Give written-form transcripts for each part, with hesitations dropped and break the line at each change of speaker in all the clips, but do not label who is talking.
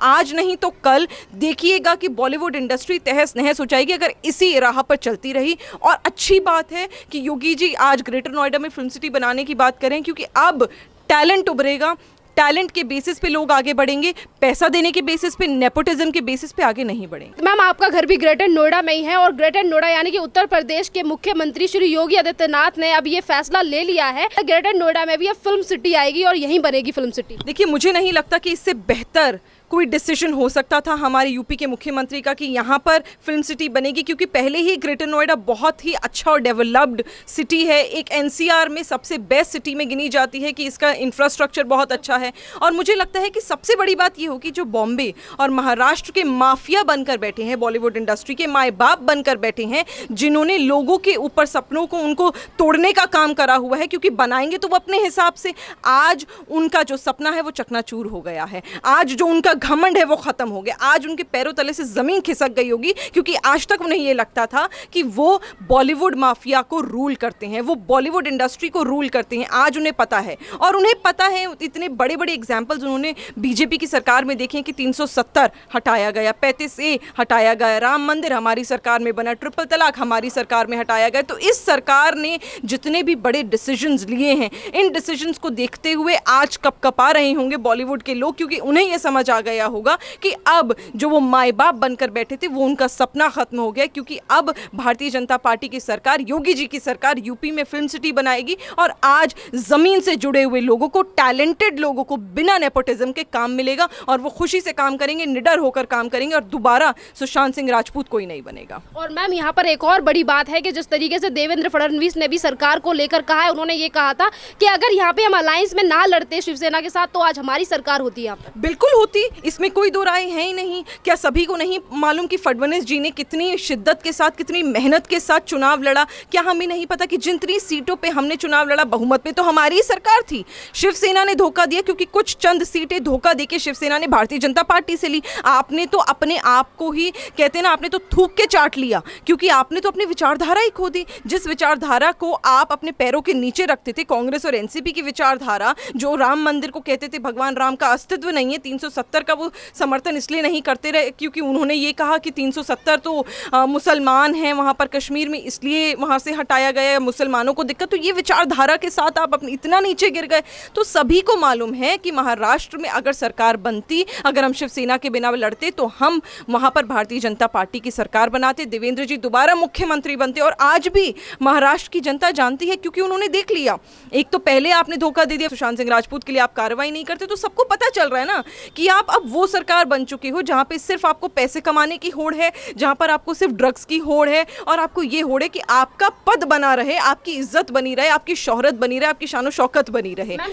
आज नहीं तो कल देखिएगा कि बॉलीवुड इंडस्ट्री तहस नहस हो जाएगी अगर इसी राह पर चलती रही। और अच्छी बात है कि योगी जी आज ग्रेटर नोएडा में फिल्म सिटी बनाने की बात करें, क्योंकि अब टैलेंट उभरेगा, टैलेंट के बेसिस पे लोग आगे बढ़ेंगे, पैसा देने के बेसिस पे, नेपोटिज्म के बेसिस पे आगे नहीं बढ़ेंगे।
मैम, आपका घर भी ग्रेटर नोएडा में ही है और ग्रेटर नोएडा यानी कि उत्तर प्रदेश के मुख्यमंत्री श्री योगी आदित्यनाथ ने अब ये फैसला ले लिया है, ग्रेटर नोएडा में भी अब फिल्म सिटी आएगी और यहीं बनेगी फिल्म सिटी।
देखिए, मुझे नहीं लगता कि इससे बेहतर कोई डिसीजन हो सकता था हमारे यूपी के मुख्यमंत्री का कि यहाँ पर फिल्म सिटी बनेगी, क्योंकि पहले ही ग्रेटर नोएडा बहुत ही अच्छा और डेवलप्ड सिटी है, एक एनसीआर में सबसे बेस्ट सिटी में गिनी जाती है कि इसका इंफ्रास्ट्रक्चर बहुत अच्छा है। और मुझे लगता है कि सबसे बड़ी बात ये होगी, जो बॉम्बे और महाराष्ट्र के माफिया बनकर बैठे हैं, बॉलीवुड इंडस्ट्री के माए बाप बनकर बैठे हैं, जिन्होंने लोगों के ऊपर सपनों को उनको तोड़ने का काम करा हुआ है, क्योंकि बनाएंगे तो वो अपने हिसाब से, आज उनका जो सपना है वो चकनाचूर हो गया है, आज जो उनका घमंड है वो खत्म हो गया, आज उनके पैरों तले से जमीन खिसक गई होगी, क्योंकि आज तक उन्हें ये लगता था कि वो बॉलीवुड माफिया को रूल करते हैं, वो बॉलीवुड इंडस्ट्री को रूल करते हैं। आज उन्हें पता है, और उन्हें पता है, इतने बड़े बड़े एग्जाम्पल्स उन्होंने बीजेपी की सरकार में देखे कि 370 हटाया गया, 35A हटाया गया, राम मंदिर हमारी सरकार में बना, ट्रिपल तलाक हमारी सरकार में हटाया गया। तो इस सरकार ने जितने भी बड़े डिसीजंस लिए हैं, इन डिसीजंस को देखते हुए आज कपकपा रहे होंगे बॉलीवुड के लोग, क्योंकि उन्हें यह समझ आ गया होगा कि अब जो वो माए बाप बनकर बैठे थे वो उनका सपना खत्म हो गया, क्योंकि अब भारतीय जनता पार्टी की सरकार, योगी जी की सरकार यूपी में फिल्म सिटी बनाएगी और आज जमीन से जुड़े हुए लोगों को, टैलेंटेड लोगों को बिना नेपोटिज्म के काम मिलेगा और वो खुशी से काम करेंगे, निडर होकर काम करेंगे और दोबारा सुशांत सिंह राजपूत कोई नहीं बनेगा।
और मैम, यहाँ पर एक और बड़ी बात है कि जिस तरीके से देवेंद्र फडणवीस ने भी सरकार को लेकर कहा है, उन्होंने ये कहा था कि अगर यहाँ पे हम अलायंस में ना लड़ते शिवसेना के साथ तो आज हमारी सरकार होती है।
बिल्कुल होती, इसमें कोई दो राय है ही नहीं। क्या सभी को नहीं मालूम कि फडणवीस जी ने कितनी शिद्दत के साथ, कितनी मेहनत के साथ चुनाव लड़ा? क्या हमें नहीं पता कि जितनी सीटों पे हमने चुनाव लड़ा, बहुमत में तो हमारी ही सरकार थी। शिवसेना ने धोखा दिया, क्योंकि कुछ चंद सीटें धोखा देके शिवसेना ने भारतीय जनता पार्टी से ली। आपने तो अपने आप को ही, कहते हैं ना, आपने तो थूक के चाट लिया, क्योंकि आपने तो अपनी विचारधारा ही खो दी। जिस विचारधारा को आप अपने पैरों के नीचे रखते थे, कांग्रेस और एनसीपी की विचारधारा, जो राम मंदिर को कहते थे भगवान राम का अस्तित्व नहीं है, 370 का वो समर्थन इसलिए नहीं करते रहे क्योंकि उन्होंने ये कहा कि 370 तो मुसलमान हैं वहाँ पर कश्मीर में, इसलिए वहाँ से हटाया गया, मुसलमानों को दिक्कत। तो ये विचारधारा के साथ आप अपने इतना नीचे गिर गए। तो सभी को मालूम है कि महाराष्ट्र में अगर सरकार बनती, अगर हम शिवसेना के बिना लड़ते, तो हम वहाँ पर भारतीय जनता पार्टी की सरकार बनाते, देवेंद्र जी दोबारा मुख्यमंत्री बनते। और आज भी महाराष्ट्र की जनता जानती है, क्योंकि उन्होंने देख लिया। एक तो पहले आपने धोखा दे दिया, सुशांत सिंह राजपूत के लिए आप कार्रवाई नहीं करते, तो सबको पता चल रहा है ना कि आप अब वो सरकार बन चुके हो जहाँ पे सिर्फ आपको पैसे कमाने की होड़ है, जहाँ पर आपको सिर्फ ड्रग्स की होड़ है, और आपको ये होड़ है कि आपका पद बना रहे, आपकी इज्जत बनी रहे, आपकी शोहरत बनी रहे, आपकी शानो शौकत बनी रहे।
मैम,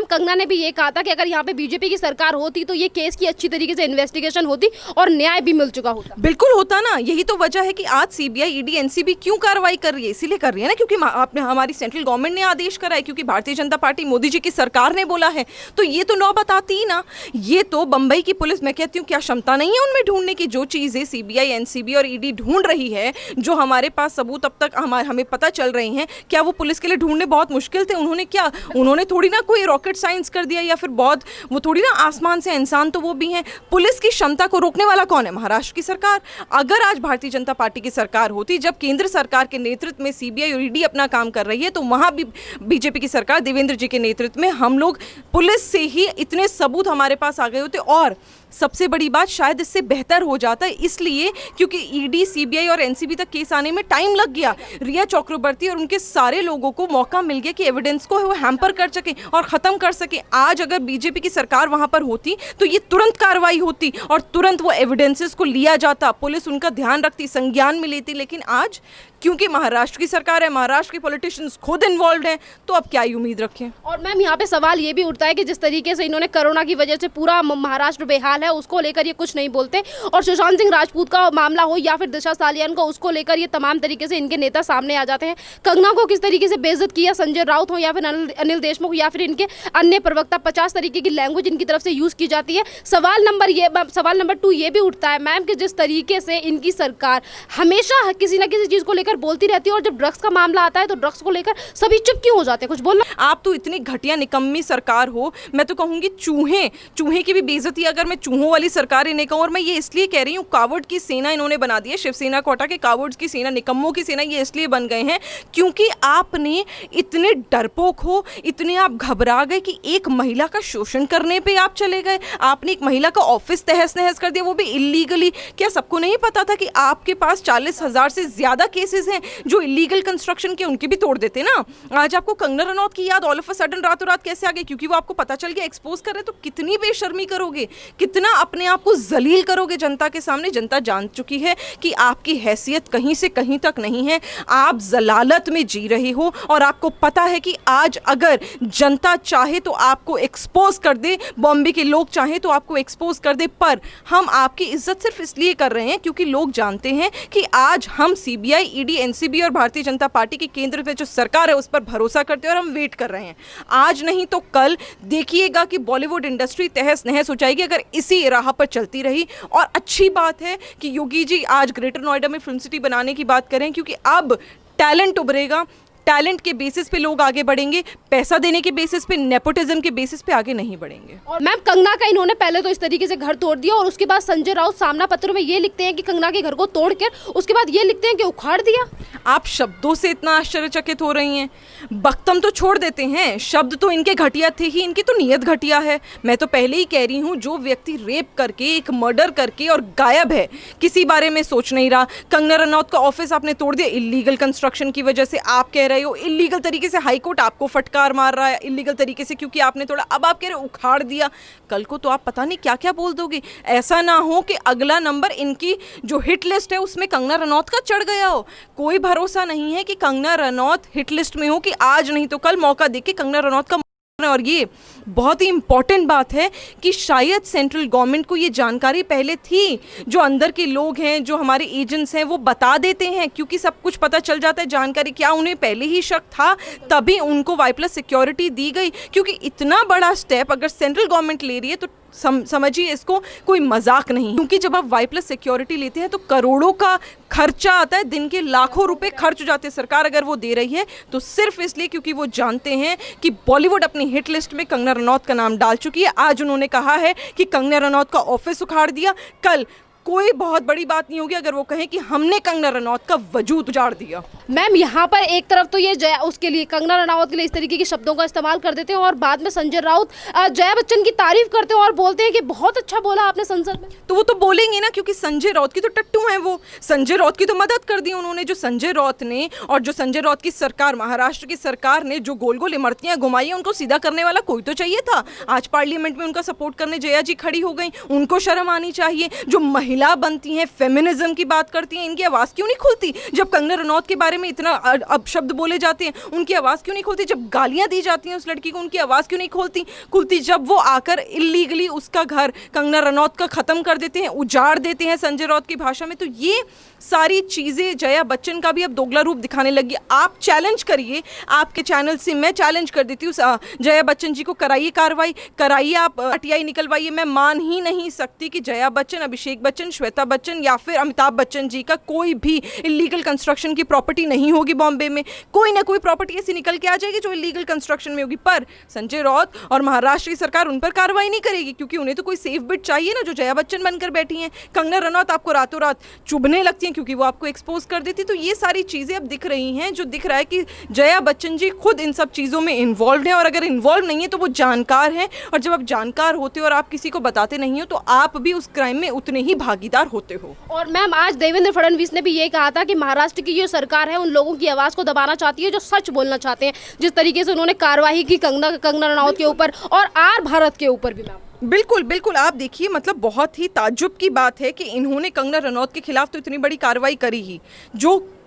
कंगना ने भी ये कहा था कि अगर यहाँ पे बीजेपी की सरकार होती तो ये केस की अच्छी तरीके से इन्वेस्टिगेशन होती और न्याय भी मिल चुका होता।
बिल्कुल होता ना, यही तो वजह है कि आज सीबीआई, ईडी, एनसीबी क्यों कार्रवाई कर रही है? इसीलिए कर रही है ना क्योंकि आपने, हमारी सेंट्रल गवर्नमेंट ने आदेश करा है, क्योंकि भारतीय जनता पार्टी, मोदी जी की सरकार ने बोला है। तो ये तो नौबत आती ही ना। ये तो बंबई की पुलिस, मैं कहती हूँ, क्या क्षमता नहीं है उनमें ढूंढने की? जो चीजें सीबीआई, एनसीबी और ईडी ढूंढ रही है, जो हमारे पास सबूत अब तक हमें पता चल रहे हैं, क्या वो पुलिस के लिए ढूंढने बहुत मुश्किल थे? उन्होंने थोड़ी ना कोई रॉकेट साइंस कर दिया, या फिर बहुत, वो थोड़ी ना आसमान से, इंसान तो वो भी हैं। पुलिस की क्षमता को रोकने वाला कौन है? महाराष्ट्र की सरकार। अगर आज भारतीय जनता पार्टी की सरकार होती, जब केंद्र सरकार के नेतृत्व में सीबीआई और ईडी अपना काम कर रही है, तो वहां भी बीजेपी की सरकार, देवेंद्र जी के नेतृत्व में, हम लोग पुलिस से ही इतने सबूत हमारे पास आ गए होते। और सबसे बड़ी बात, शायद इससे बेहतर हो जाता है, इसलिए क्योंकि ईडी, सीबीआई और एनसीबी तक केस आने में टाइम लग गया। रिया चक्रवर्ती और उनके सारे लोगों को मौका मिल गया कि एविडेंस को वो हैम्पर कर सके और खत्म कर सके। आज अगर बीजेपी की सरकार वहां पर होती तो ये तुरंत कार्रवाई होती और तुरंत वो एविडेंसेस को लिया जाता, पुलिस उनका ध्यान रखती, संज्ञान में लेती। लेकिन आज क्योंकि महाराष्ट्र की सरकार है, महाराष्ट्र के पॉलिटिशियंस खुद इन्वॉल्व हैं, तो अब क्या ही उम्मीद रखें?
और मैम, यहाँ पे सवाल ये भी उठता है कि जिस तरीके से इन्होंने कोरोना की वजह से पूरा महाराष्ट्र बेहाल है, उसको लेकर ये कुछ नहीं बोलते, और सुशांत सिंह राजपूत का मामला हो या फिर दिशा सालियान का, उसको लेकर ये तमाम तरीके से इनके नेता सामने आ जाते हैं। कंगना को किस तरीके से बेइज्जत किया, संजय राउत हो या फिर अनिल देशमुख या फिर इनके अन्य प्रवक्ता, 50 तरीके की लैंग्वेज इनकी तरफ से यूज की जाती है। सवाल नंबर 2 ये भी उठता है मैम कि जिस तरीके से इनकी सरकार हमेशा किसी ना किसी चीज को लेकर बोलती रहती है, और जब ड्रग्स का मामला आता है तो ड्रग्स को लेकर सभी चुप क्यों हो जाते हैं? कुछ बोलना।
आप तो इतनी घटिया निकम्मी सरकार हो, मैं तो कहूंगी चूहे की भी बेइज्जती अगर मैं चूहों वाली सरकार इन्हें कहूँ, और मैं ये इसलिए कह रही हूँ कावड़ की सेना इन्होंने बना दी है, शिवसेना को हटा के कावड़ की सेना, निकम्मों की सेना ये इसलिए बन गए हैं क्योंकि आपने इतने डरपोक हो, इतने आप घबरा गए कि एक महिला का शोषण करने पे आप चले गए। आपने एक महिला का ऑफिस तहस नहस कर दिया, वो भी इलीगली। क्या सबको नहीं पता था कि आपके पास 40,000 से ज्यादा केसेस हैं जो इलीगल कंस्ट्रक्शन के, उनके भी तोड़ देते ना। आज आपको कंगना रनौत की याद ऑल ऑफ अ सडन रातों रात कैसे आ गई? क्योंकि वो आपको पता चल गया एक्सपोज कर रहे, तो कितनी बेशर्मी करोगे, कितना अपने आप को जलील करोगे जनता के सामने। जनता जान चुकी है कि आपकी हैसियत कहीं से कहीं तक नहीं है, आप जलालत में जी रहे हो, और आपको पता है कि आज अगर जनता चाहे तो आपको एक्सपोज कर दे, बॉम्बे के लोग चाहे तो आपको एक्सपोज कर दे, पर हम आपकी इज्जत सिर्फ इसलिए कर रहे हैं क्योंकि लोग जानते हैं कि आज हम सीबीआई, ईडी, एनसीबी और भारतीय जनता पार्टी की केंद्र पे जो सरकार है उस पर भरोसा करते हैं और हम वेट कर रहे हैं। आज नहीं तो कल देखिएगा कि बॉलीवुड इंडस्ट्री तहस नहस हो जाएगी अगर इसी राह पर चलती रही। और अच्छी बात है कि योगी जी आज ग्रेटर नोएडा में फिल्म सिटी बनाने की बात करें, क्योंकि अब टैलेंट उभरेगा, टैलेंट के बेसिस पे लोग आगे बढ़ेंगे, पैसा देने के बेसिस पे, नेपोटिज्म के बेसिस पे आगे नहीं बढ़ेंगे।
और मैम कंगना का इन्होंने पहले तो इस तरीके से घर तोड़ दिया और उसके बाद संजय राउत सामना पत्र में ये लिखते हैं कि कंगना के घर को तोड़कर उसके बाद ये लिखते हैं कि उखाड़ दिया।
आप शब्दों से इतना आश्चर्यचकित हो रही हैं, बख्तम तो छोड़ देते हैं, शब्द तो इनके घटिया थे ही, इनकी तो नीयत घटिया है। मैं तो पहले ही कह रही हूँ, जो व्यक्ति रेप करके, एक मर्डर करके और गायब है, किसी बारे में सोच नहीं रहा। कंगना रनौत का ऑफिस आपने तोड़ दिया इलीगल कंस्ट्रक्शन की वजह से, आप कह रहे हो इलीगल तरीके से हाई कोर्ट आपको फटकार मार रहा है इलीगल तरीके से क्योंकि आपने तोड़ा, अब आप कह रहे हो उखाड़ दिया। कल को तो आप पता नहीं क्या क्या बोल दोगे। ऐसा ना हो कि अगला नंबर इनकी जो हिट लिस्ट है उसमें कंगना रनौत का चढ़ गया हो। कोई भरोसा नहीं है कि कंगना रनौत हिट लिस्ट में हो, कि आज नहीं तो कल मौका देके कंगना रनौत का। और ये बहुत ही इंपॉर्टेंट बात है कि शायद सेंट्रल गवर्नमेंट को ये जानकारी पहले थी, जो अंदर के लोग हैं, जो हमारे एजेंट्स हैं, वो बता देते हैं क्योंकि सब कुछ पता चल जाता है जानकारी। क्या उन्हें पहले ही शक था तभी उनको वाई+ सिक्योरिटी दी गई? क्योंकि इतना बड़ा स्टेप अगर सेंट्रल गवर्नमेंट ले रही है तो समझिए इसको कोई मजाक नहीं, क्योंकि जब आप वाई+ सिक्योरिटी लेते हैं तो करोड़ों का खर्चा आता है, दिन के लाखों रुपए खर्च हो जाते हैं। सरकार अगर वो दे रही है तो सिर्फ इसलिए क्योंकि वो जानते हैं कि बॉलीवुड अपनी हिट लिस्ट में कंगना रनौत का नाम डाल चुकी है। आज उन्होंने कहा है कि कंगना रनौत का ऑफिस उखाड़ दिया, कल कोई बहुत बड़ी बात नहीं होगी अगर वो कहें कि हमने कंगना रनौत का वजूद उजाड़ दिया।
मैम यहाँ पर एक तरफ तो ये जया उसके लिए, कंगना रनौत के लिए इस तरीके के शब्दों का इस्तेमाल कर देते हैं और बाद में संजय राउत जया बच्चन की तारीफ करते हैं और बोलते हैं कि बहुत अच्छा बोला आपने संसद में।
तो वो तो बोलेंगे ना, क्योंकि संजय राउत की तो टट्टू हैं वो। संजय राउत की तो मदद कर दी उन्होंने। जो संजय राउत ने और जो संजय राउत की सरकार, महाराष्ट्र की सरकार ने जो गोल गोल इमरतियां घुमाई हैं, उनको सीधा करने वाला कोई तो चाहिए था। आज पार्लियामेंट में उनका सपोर्ट करने जया जी खड़ी हो गई, उनको शर्म आनी चाहिए। जो महिला बनती हैं, फेमिनिज्म की बात करती हैं, इनकी आवाज़ क्यों नहीं खुलती? जब कंगना रनौत के बारे में इतना अपशब्द बोले जाते हैं, उनकी आवाज़ क्यों नहीं खुलती? जब गालियां दी जाती हैं उस लड़की को, उनकी आवाज़ क्यों नहीं खुलती? जब वो आकर इलीगली उसका घर कंगना रनौत का ख़त्म कर देते हैं, उजाड़ देते हैं संजय राउत की भाषा में, तो ये सारी चीज़ें जया बच्चन का भी अब दोगला रूप दिखाने लगी। आप चैलेंज करिए, आपके चैनल से मैं चैलेंज कर देती हूँ, जया बच्चन जी को कराइए कार्रवाई, कराइए, आप आरटीआई निकलवाइए। मैं मान ही नहीं सकती कि जया बच्चन, अभिषेक बच्चन, श्वेता बच्चन या फिर अमिताभ बच्चन जी का कोई भी इलीगल कंस्ट्रक्शन की प्रॉपर्टी नहीं होगी बॉम्बे में। कोई ना कोई प्रॉपर्टी ऐसी निकल के आ जाएगी जो इलीगल कंस्ट्रक्शन में होगी, पर संजय राउत और महाराष्ट्र की सरकार उन पर कार्रवाई नहीं करेगी क्योंकि उन्हें तो कोई सेफ बिट चाहिए ना, जो जया बच्चन बनकर बैठी हैं। कंगना रनौत आपको रातों रात चुभने लगती हैं क्योंकि वो आपको एक्सपोज कर देती। तो ये सारी चीज़ें अब दिख रही हैं, जो दिख रहा है कि जया बच्चन जी खुद इन सब चीज़ों में इन्वॉल्व हैं, और अगर इन्वॉल्व नहीं है तो वो जानकार हैं। और जब आप जानकार होते हो और आप किसी को बताते नहीं हो तो आप भी उस क्राइम में उतने ही भागीदार होते हो।
और मैम आज देवेंद्र फडणवीस ने भी ये कहा था कि महाराष्ट्र की जो सरकार है उन लोगों की आवाज़ को दबाना चाहती है जो सच बोलना चाहते हैं। जिस तरीके से उन्होंने कार्रवाई की कंगना रनौत के ऊपर और आर भारत के ऊपर भी। मैम
बिल्कुल बिल्कुल, आप देखिए, मतलब बहुत ही ताज्जुब की बात है कि इन्होंने कंगना रनौत के खिलाफ तो इतनी बड़ी कार्रवाई करी ही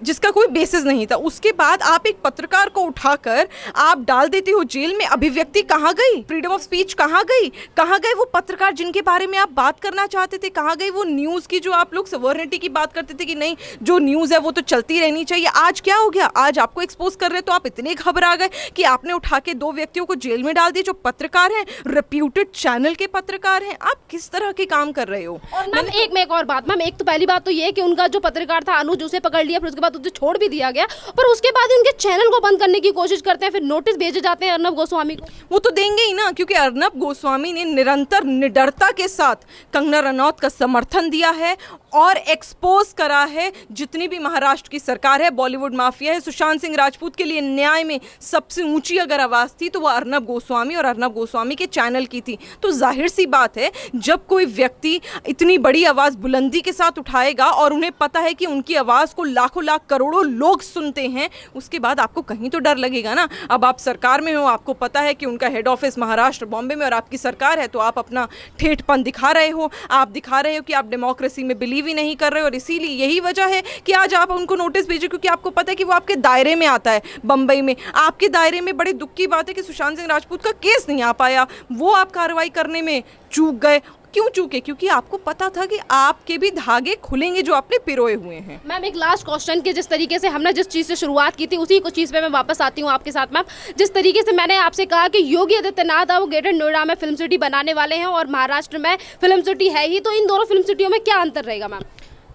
जिसका कोई बेसिस नहीं था। उसके बाद आप एक पत्रकार को उठाकर आप डाल देते हो जेल में। अभिव्यक्ति कहाँ गई? फ्रीडम ऑफ स्पीच कहाँ गई? कहाँ गए वो पत्रकार जिनके बारे में आप बात करना चाहते थे? कहाँ गई वो न्यूज़ की जो आप लोग सवर्निटी की बात करते थे कि नहीं, जो न्यूज़ है वो तो चलती रहनी चाहिए? आज क्या हो गया? आज आपको एक्सपोज कर रहे तो आप इतने घबरा गए कि आपने उठा के 2 व्यक्तियों को जेल में डाल दिया जो पत्रकार हैं, रेप्यूटेड चैनल के पत्रकार हैं। आप किस तरह के काम कर रहे हो?
और मैम एक और बात, मैम एक तो पहली बात तो ये है कि उनका जो पत्रकार था अनुज, उसे पकड़ लिया, फिर उसके बाद बाद उसे छोड़ भी दिया गया, पर उसके बाद उनके चैनल को बंद करने की कोशिश करते हैं, फिर नोटिस भेजे जाते हैं अर्नब गोस्वामी को।
वो तो देंगे ही ना, क्योंकि अर्नब गोस्वामी ने निरंतर निडरता के साथ कंगना रनौत का समर्थन दिया है और एक्सपोज करा है जितनी भी महाराष्ट्र की सरकार है, बॉलीवुड माफिया है। सुशांत सिंह राजपूत के लिए न्याय में सबसे ऊंची अगर आवाज थी तो वो अर्नब गोस्वामी और अर्नब गोस्वामी के चैनल की थी। तो जाहिर सी बात है, जब कोई व्यक्ति इतनी बड़ी आवाज बुलंदी के साथ उठाएगा और उन्हें पता है कि उनकी आवाज को लाखों लाख करोड़ों लोग सुनते हैं, उसके बाद आपको कहीं तो डर लगेगा ना। अब आप सरकार में हो, आपको पता है कि उनका हेड ऑफिस महाराष्ट्र बॉम्बे में और आपकी सरकार है, तो आप अपना ठेठपन दिखा रहे हो, आप दिखा रहे हो कि आप डेमोक्रेसी में बिलीव ही नहीं कर रहे हो। और इसीलिए यही वजह है कि आज आप उनको नोटिस भेजो, क्योंकि आपको पता है कि वो आपके दायरे में आता है। बंबई में आपके दायरे में बड़े दुख की बात है कि सुशांत सिंह राजपूत का केस नहीं आ पाया, वो आप कार्रवाई करने में चूक गए। क्यों चूके? क्योंकि आपको पता था कि आपके भी धागे खुलेंगे जो आपने पिरोए हुए हैं।
मैम एक लास्ट क्वेश्चन कि जिस तरीके से हमने जिस चीज़ से शुरुआत की थी उसी को चीज़ पे मैं वापस आती हूँ आपके साथ। मैम जिस तरीके से मैंने आपसे कहा कि योगी आदित्यनाथ वो ग्रेटर नोएडा में फिल्म सिटी बनाने वाले हैं और महाराष्ट्र में फिल्म सिटी है ही, तो इन दोनों फिल्म सिटियों में क्या अंतर रहेगा मैम?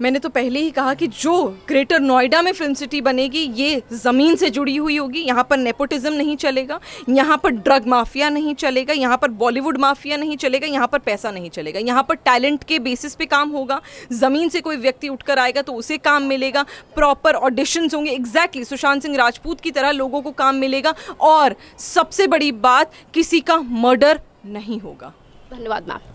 मैंने तो पहले ही कहा कि जो ग्रेटर नोएडा में फिल्म सिटी बनेगी ये ज़मीन से जुड़ी हुई होगी। यहाँ पर नेपोटिज्म नहीं चलेगा, यहाँ पर ड्रग माफिया नहीं चलेगा, यहाँ पर बॉलीवुड माफिया नहीं चलेगा, यहाँ पर पैसा नहीं चलेगा। यहाँ पर टैलेंट के बेसिस पे काम होगा। ज़मीन से कोई व्यक्ति उठकर आएगा तो उसे काम मिलेगा, प्रॉपर ऑडिशंस होंगे, एग्जैक्टली सुशांत सिंह राजपूत की तरह लोगों को काम मिलेगा। और सबसे बड़ी बात, किसी का मर्डर नहीं होगा।
धन्यवाद मैम।